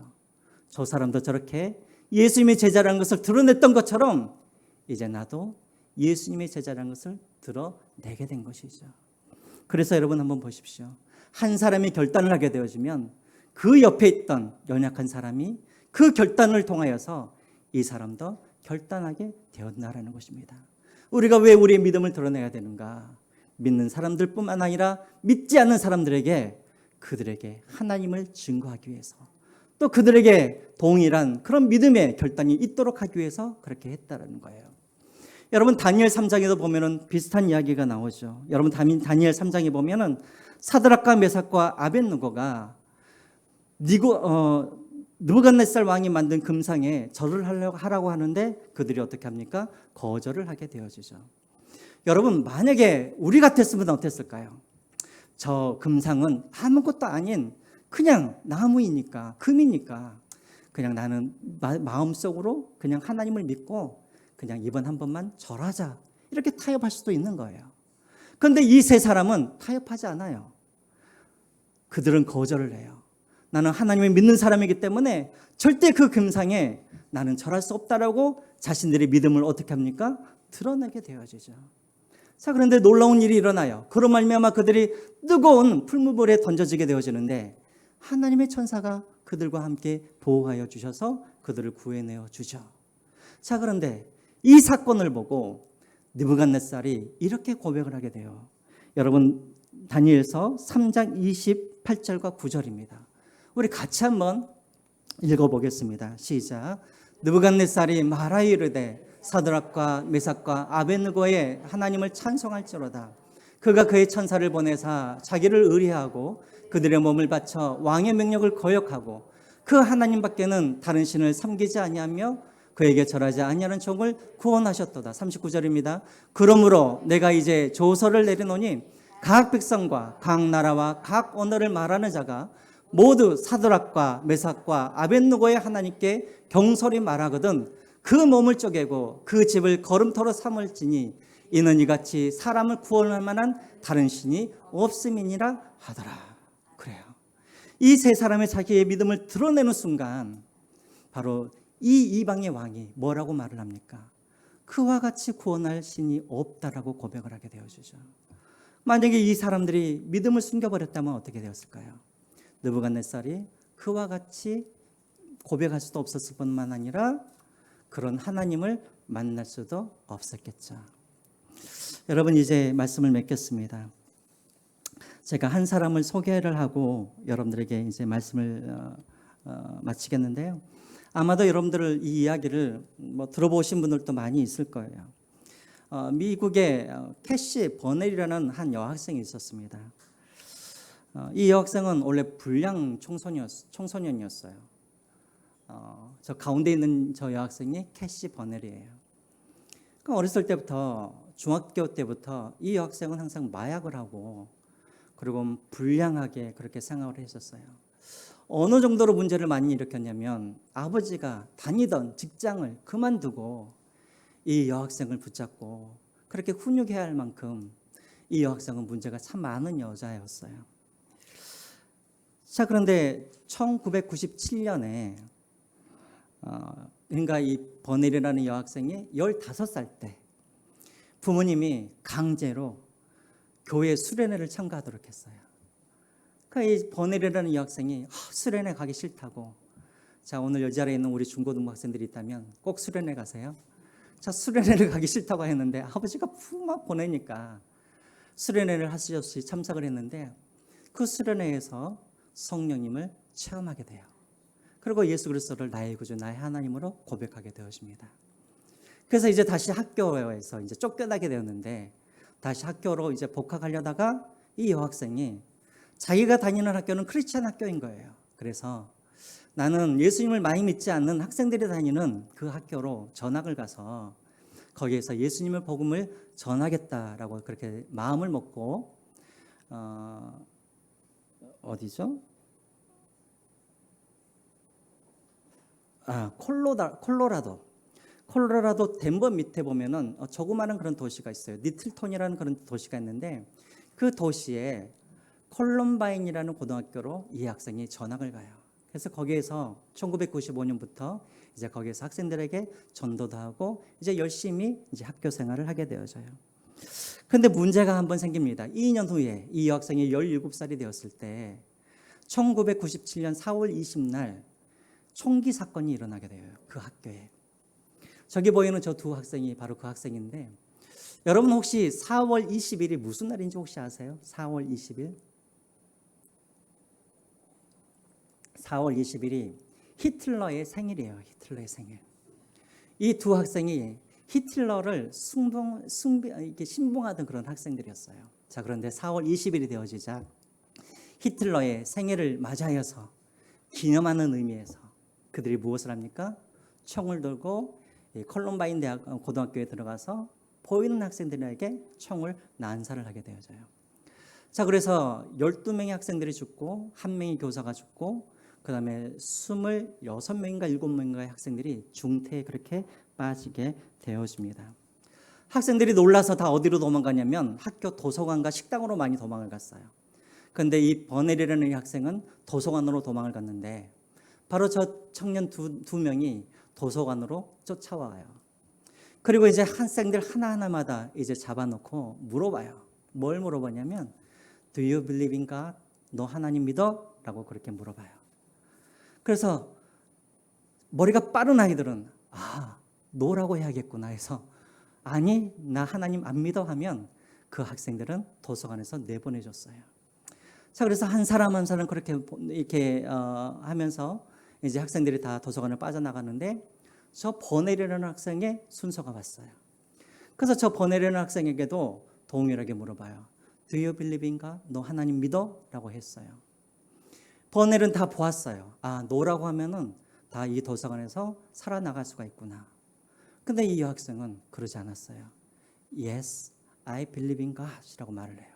저 사람도 저렇게 예수님의 제자라는 것을 드러냈던 것처럼 이제 나도 예수님의 제자라는 것을 드러내게 된 것이죠. 그래서 여러분 한번 보십시오. 한 사람이 결단을 하게 되어지면 그 옆에 있던 연약한 사람이 그 결단을 통하여서 이 사람도 결단하게 되었나라는 것입니다. 우리가 왜 우리의 믿음을 드러내야 되는가? 믿는 사람들뿐만 아니라 믿지 않는 사람들에게, 그들에게 하나님을 증거하기 위해서, 또 그들에게 동일한 그런 믿음의 결단이 있도록 하기 위해서 그렇게 했다는 거예요. 여러분 다니엘 3장에도 보면은 비슷한 이야기가 나오죠. 여러분 다니엘 3장에 보면은 사드락과 메삭과 아벳느고가 느부갓네살 왕이 만든 금상에 절을 하라고 하는데 그들이 어떻게 합니까? 거절을 하게 되어지죠. 여러분 만약에 우리 같았으면 어땠을까요? 저 금상은 아무것도 아닌 그냥 나무이니까 금이니까 그냥 나는 마음속으로 그냥 하나님을 믿고 그냥 이번 한 번만 절하자 이렇게 타협할 수도 있는 거예요. 그런데 이 세 사람은 타협하지 않아요. 그들은 거절을 해요. 나는 하나님을 믿는 사람이기 때문에 절대 그 금상에 나는 절할 수 없다라고 자신들의 믿음을 어떻게 합니까? 드러내게 되어지죠. 자, 그런데 놀라운 일이 일어나요. 그로 말미암아 그들이 뜨거운 풀무불에 던져지게 되어지는데 하나님의 천사가 그들과 함께 보호하여 주셔서 그들을 구해내어 주죠. 자, 그런데 이 사건을 보고 느부갓네살이 이렇게 고백을 하게 돼요. 여러분 다니엘서 3장 28절과 9절입니다. 우리 같이 한번 읽어보겠습니다. 시작. 느부갓네살이 말하여 이르되 사드락과 메삭과 아벳느고의 하나님을 찬송할지로다. 그가 그의 천사를 보내사 자기를 의뢰하고 그들의 몸을 바쳐 왕의 명령을 거역하고 그 하나님 밖에는 다른 신을 섬기지 아니하며 그에게 절하지 아니하는 종을 구원하셨도다. 39절입니다. 그러므로 내가 이제 조서를 내리노니 각 백성과 각 나라와 각 언어를 말하는 자가 모두 사드락과 메삭과 아벳느고의 하나님께 경솔히 말하거든 그 몸을 쪼개고 그 집을 거름터로 삼을지니 이는 이같이 사람을 구원할 만한 다른 신이 없음이니라 하더라. 그래요. 이 세 사람의 자기의 믿음을 드러내는 순간 바로 이 이방의 왕이 뭐라고 말을 합니까? 그와 같이 구원할 신이 없다라고 고백을 하게 되어지죠. 만약에 이 사람들이 믿음을 숨겨버렸다면 어떻게 되었을까요? 느부갓네살이 그와 같이 고백할 수도 없었을 뿐만 아니라 그런 하나님을 만날 수도 없었겠죠. 여러분 이제 말씀을 맺겠습니다. 제가 한 사람을 소개를 하고 여러분들에게 이제 말씀을 마치겠는데요. 아마도 여러분들 이 이야기를 들어보신 분들도 많이 있을 거예요. 미국의 캐시 버넬이라는 한 여학생이 있었습니다. 이 여학생은 원래 불량 청소년이었어요. 저 가운데 있는 저 여학생이 캐시 버넬이에요. 그러니까 어렸을 때부터 중학교 때부터 이 여학생은 항상 마약을 하고 그리고 불량하게 그렇게 생활을 했었어요. 어느 정도로 문제를 많이 일으켰냐면 아버지가 다니던 직장을 그만두고 이 여학생을 붙잡고 그렇게 훈육해야 할 만큼 이 여학생은 문제가 참 많은 여자였어요. 자, 그런데 1997년에 그러니까 이 버넬이라는 여학생이 15살 때 부모님이 강제로 교회 수련회를 참가하도록 했어요. 그러니까 이 버넬이라는 여학생이 수련회 가기 싫다고, 자 오늘 이 자리에 있는 우리 중고등부 학생들이 있다면 꼭 수련회 가세요. 자 수련회를 가기 싫다고 했는데 아버지가 막 보내니까 수련회를 할 수 없이 참석을 했는데 그 수련회에서 성령님을 체험하게 돼요. 그리고 예수 그리스도를 나의 구주 나의 하나님으로 고백하게 되어집니다. 그래서 이제 다시 학교에서 이제 쫓겨나게 되었는데 다시 학교로 이제 복학하려다가 이 여학생이 자기가 다니는 학교는 크리스찬 학교인 거예요. 그래서 나는 예수님을 많이 믿지 않는 학생들이 다니는 그 학교로 전학을 가서 거기에서 예수님의 복음을 전하겠다라고 그렇게 마음을 먹고 어디죠? 콜로라도 덴버 밑에 보면은 조그마한 그런 도시가 있어요. 리틀톤이라는 그런 도시가 있는데 그 도시에 콜럼바인이라는 고등학교로 이 학생이 전학을 가요. 그래서 거기에서 1995년부터 이제 거기에서 학생들에게 전도도 하고 이제 열심히 이제 학교 생활을 하게 되어져요. 그런데 문제가 한번 생깁니다. 2년 후에 이 여학생이 17살이 되었을 때 1997년 4월 20날 총기 사건이 일어나게 돼요. 그 학교에. 저기 보이는 저 두 학생이 바로 그 학생인데 여러분 혹시 4월 20일이 무슨 날인지 혹시 아세요? 4월 20일? 4월 20일이 히틀러의 생일이에요. 히틀러의 생일. 이 두 학생이 히틀러를 이렇게 신봉하던 그런 학생들이었어요. 자, 그런데 4월 20일이 되어지자 히틀러의 생일을 맞이하여서 기념하는 의미에서 그들이 무엇을 합니까? 총을 들고 컬럼바인 고등학교에 들어가서 보이는 학생들에게 총을 난사를 하게 되어져요. 자, 그래서 12명의 학생들이 죽고 1명의 교사가 죽고 그 다음에 26명인가 7명인가의 학생들이 중태에 그렇게 빠지게 되어집니다. 학생들이 놀라서 다 어디로 도망가냐면 학교 도서관과 식당으로 많이 도망을 갔어요. 그런데 이 버넬이라는 이 학생은 도서관으로 도망을 갔는데 바로 저 청년 두 명이 도서관으로 쫓아와요. 그리고 이제 학생들 하나하나마다 이제 잡아놓고 물어봐요. 뭘 물어보냐면 Do you believe in God? 너 하나님 믿어? 라고 그렇게 물어봐요. 그래서 머리가 빠른 아이들은 노라고 해야겠구나 해서 아니 나 하나님 안 믿어 하면 그 학생들은 도서관에서 내보내줬어요. 자, 그래서 한 사람 한 사람 그렇게 이렇게 하면서 이제 학생들이 다 도서관을 빠져나가는데 저 버넬이라는 학생의 순서가 왔어요. 그래서 저 버넬이라는 학생에게도 동일하게 물어봐요. Do you believe in God? 너 하나님 믿어? 라고 했어요. 버넬은 다 보았어요. 노라고 하면은 다 이 도서관에서 살아나갈 수가 있구나. 근데 이 여학생은 그러지 않았어요. Yes, I believe in God 라고 말을 해요.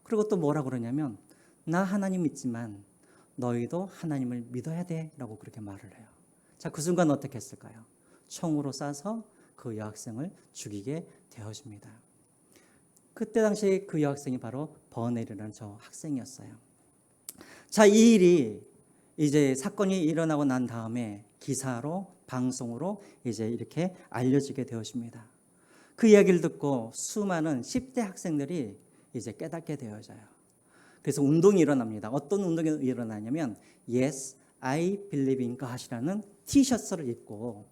그리고 또 뭐라 그러냐면 나 하나님 믿지만 너희도 하나님을 믿어야 돼 라고 그렇게 말을 해요. 자, 그 순간 어떻게 했을까요? 총으로 쏴서 그 여학생을 죽이게 되어집니다. 그때 당시 그 여학생이 바로 버넬이라는 저 학생이었어요. 자, 이 일이 이제 사건이 일어나고 난 다음에 기사로 방송으로 이제 이렇게 알려지게 되었습니다. 그 이야기를 듣고 수많은 10대 학생들이 이제 깨닫게 되어져요. 그래서 운동이 일어납니다. 어떤 운동이 일어나냐면 Yes, I believe in God이라는 티셔츠를 입고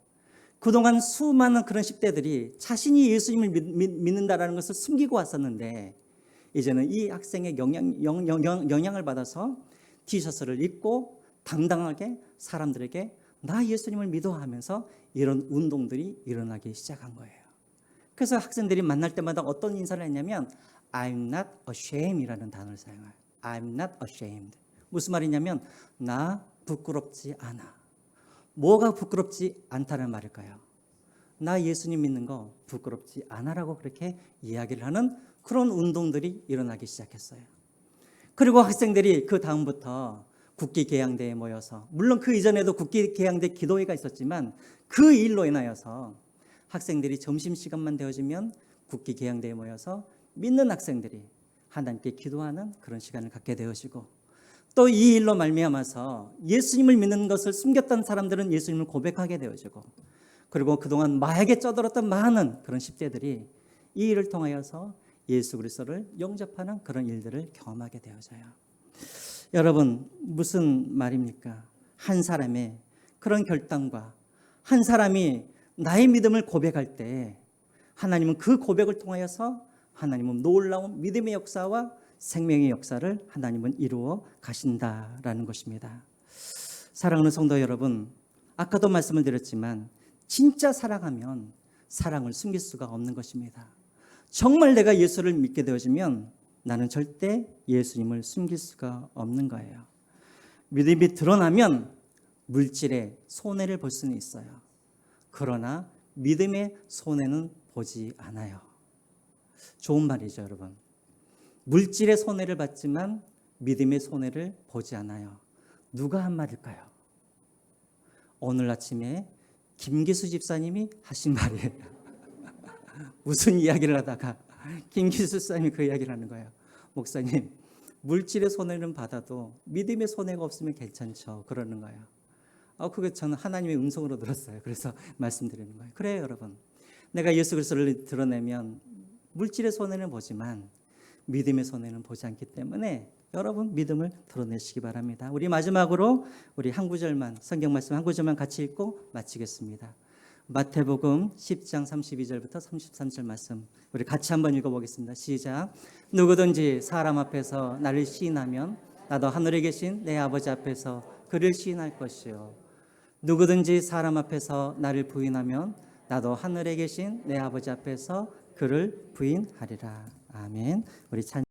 그동안 수많은 그런 10대들이 자신이 예수님을 믿는다라는 것을 숨기고 왔었는데 이제는 이 학생의 영향을 받아서 티셔츠를 입고 당당하게 사람들에게 나 예수님을 믿어 하면서 이런 운동들이 일어나기 시작한 거예요. 그래서 학생들이 만날 때마다 어떤 인사를 했냐면 I'm not ashamed 이라는 단어를 사용해요. I'm not ashamed. 무슨 말이냐면 나 부끄럽지 않아. 뭐가 부끄럽지 않다는 말일까요? 나 예수님 믿는 거 부끄럽지 않아라고 그렇게 이야기를 하는 그런 운동들이 일어나기 시작했어요. 그리고 학생들이 그 다음부터 국기개양대에 모여서 물론 그 이전에도 국기개양대 기도회가 있었지만 그 일로 인하여서 학생들이 점심시간만 되어지면 국기개양대에 모여서 믿는 학생들이 하나님께 기도하는 그런 시간을 갖게 되어지고 또 이 일로 말미암아서 예수님을 믿는 것을 숨겼던 사람들은 예수님을 고백하게 되어지고 그리고 그동안 마약에 쩌들었던 많은 그런 10대들이 이 일을 통하여서 예수 그리스도를 영접하는 그런 일들을 경험하게 되어져요. 여러분 무슨 말입니까? 한 사람의 그런 결단과 한 사람이 나의 믿음을 고백할 때 하나님은 그 고백을 통하여서 하나님은 놀라운 믿음의 역사와 생명의 역사를 하나님은 이루어 가신다라는 것입니다. 사랑하는 성도 여러분, 아까도 말씀을 드렸지만 진짜 사랑하면 사랑을 숨길 수가 없는 것입니다. 정말 내가 예수를 믿게 되어지면 나는 절대 예수님을 숨길 수가 없는 거예요. 믿음이 드러나면 물질의 손해를 볼 수는 있어요. 그러나 믿음의 손해는 보지 않아요. 좋은 말이죠, 여러분. 물질의 손해를 봤지만 믿음의 손해를 보지 않아요. 누가 한 말일까요? 오늘 아침에 김기수 집사님이 하신 말이에요. 무슨 이야기를 하다가 김기수 집사님이 그 이야기를 하는 거예요. 목사님, 물질의 손해는 받아도 믿음의 손해가 없으면 괜찮죠. 그러는 거예요. 그게 저는 하나님의 음성으로 들었어요. 그래서 말씀드리는 거예요. 그래요, 여러분. 내가 예수 그리스도를 드러내면 물질의 손해는 보지만 믿음의 손해는 보지 않기 때문에 여러분 믿음을 드러내시기 바랍니다. 우리 마지막으로 우리 한 구절만 성경 말씀 한 구절만 같이 읽고 마치겠습니다. 마태복음 10장 32절부터 33절 말씀 우리 같이 한번 읽어보겠습니다. 시작. 누구든지 사람 앞에서 나를 시인하면 나도 하늘에 계신 내 아버지 앞에서 그를 시인할 것이요 누구든지 사람 앞에서 나를 부인하면 나도 하늘에 계신 내 아버지 앞에서 그를 부인하리라. 아멘. 우리 찬